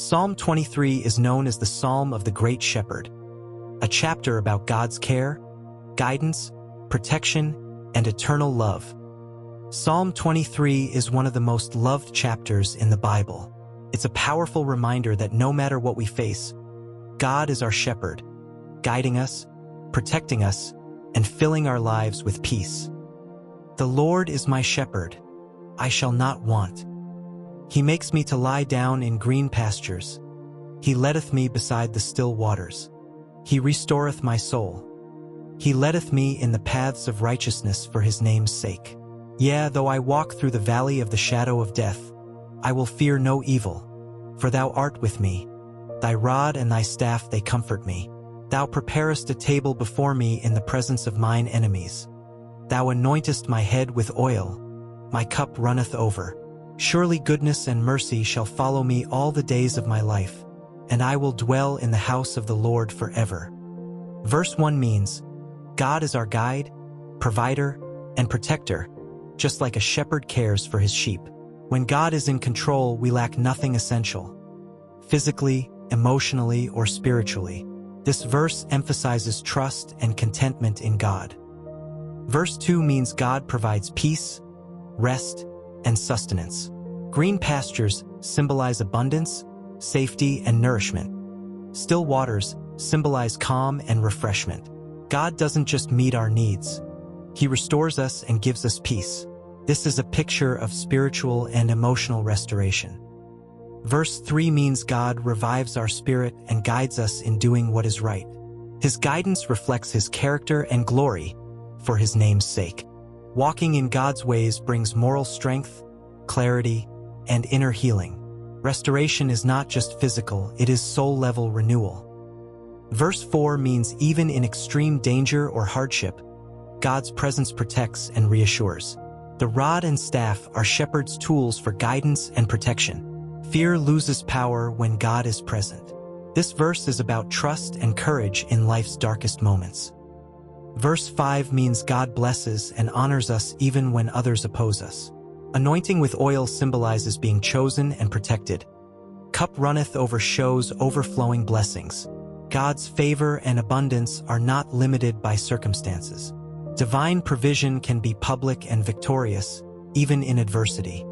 Psalm 23 is known as the Psalm of the Great Shepherd, a chapter about God's care, guidance, protection, and eternal love. Psalm 23 is one of the most loved chapters in the Bible. It's a powerful reminder that no matter what we face, God is our shepherd, guiding us, protecting us, and filling our lives with peace. The Lord is my shepherd, I shall not want. He makes me to lie down in green pastures. He leadeth me beside the still waters. He restoreth my soul. He leadeth me in the paths of righteousness for his name's sake. Yea, though I walk through the valley of the shadow of death, I will fear no evil, for thou art with me. Thy rod and thy staff, they comfort me. Thou preparest a table before me in the presence of mine enemies. Thou anointest my head with oil, my cup runneth over. Surely goodness and mercy shall follow me all the days of my life, and I will dwell in the house of the Lord forever. Verse 1 means, God is our guide, provider, and protector, just like a shepherd cares for his sheep. When God is in control, we lack nothing essential, physically, emotionally, or spiritually. This verse emphasizes trust and contentment in God. Verse 2 means God provides peace, rest, and sustenance. Green pastures symbolize abundance, safety, and nourishment. Still waters symbolize calm and refreshment. God doesn't just meet our needs. He restores us and gives us peace. This is a picture of spiritual and emotional restoration. Verse 3 means God revives our spirit and guides us in doing what is right. His guidance reflects his character and glory for his name's sake. Walking in God's ways brings moral strength, clarity, and inner healing. Restoration is not just physical, it is soul-level renewal. Verse 4 means even in extreme danger or hardship, God's presence protects and reassures. The rod and staff are shepherds' tools for guidance and protection. Fear loses power when God is present. This verse is about trust and courage in life's darkest moments. Verse 5 means God blesses and honors us even when others oppose us. Anointing with oil symbolizes being chosen and protected. Cup runneth over shows overflowing blessings. God's favor and abundance are not limited by circumstances. Divine provision can be public and victorious, even in adversity.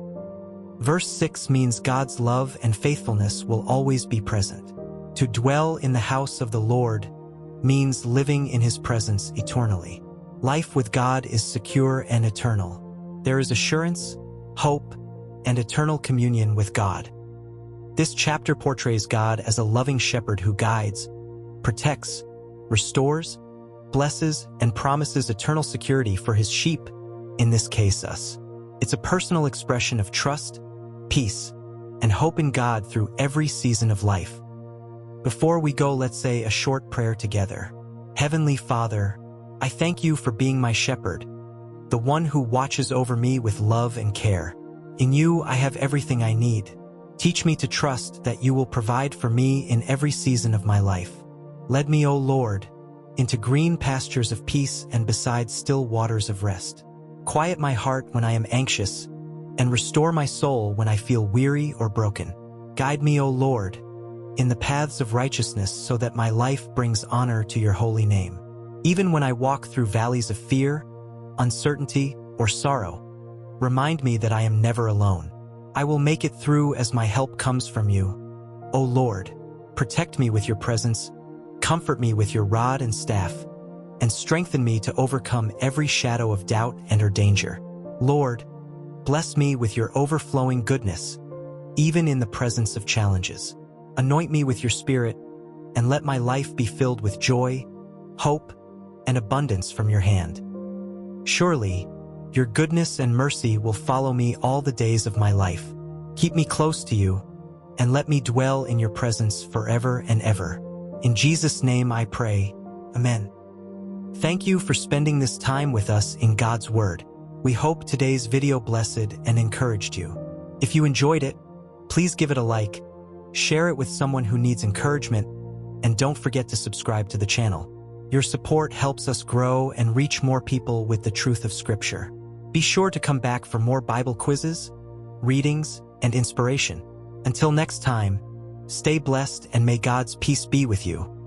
Verse 6 means God's love and faithfulness will always be present. To dwell in the house of the Lord means living in his presence eternally. Life with God is secure and eternal. There is assurance, hope, and eternal communion with God. This chapter portrays God as a loving shepherd who guides, protects, restores, blesses, and promises eternal security for his sheep, in this case us. It's a personal expression of trust, peace, and hope in God through every season of life. Before we go, let's say a short prayer together. Heavenly Father, I thank you for being my shepherd, the one who watches over me with love and care. In you, I have everything I need. Teach me to trust that you will provide for me in every season of my life. Lead me, O Lord, into green pastures of peace and beside still waters of rest. Quiet my heart when I am anxious, and restore my soul when I feel weary or broken. Guide me, O Lord, in the paths of righteousness so that my life brings honor to your holy name. Even when I walk through valleys of fear, uncertainty, or sorrow, remind me that I am never alone. I will make it through as my help comes from you. O Lord, protect me with your presence, comfort me with your rod and staff, and strengthen me to overcome every shadow of doubt and/or danger. Lord, bless me with your overflowing goodness, even in the presence of challenges. Anoint me with your Spirit, and let my life be filled with joy, hope, and abundance from your hand. Surely, your goodness and mercy will follow me all the days of my life. Keep me close to you, and let me dwell in your presence forever and ever. In Jesus' name I pray, Amen. Thank you for spending this time with us in God's Word. We hope today's video blessed and encouraged you. If you enjoyed it, please give it a like, share it with someone who needs encouragement, and don't forget to subscribe to the channel. Your support helps us grow and reach more people with the truth of Scripture. Be sure to come back for more Bible quizzes, readings, and inspiration. Until next time, Stay blessed and may God's peace be with you.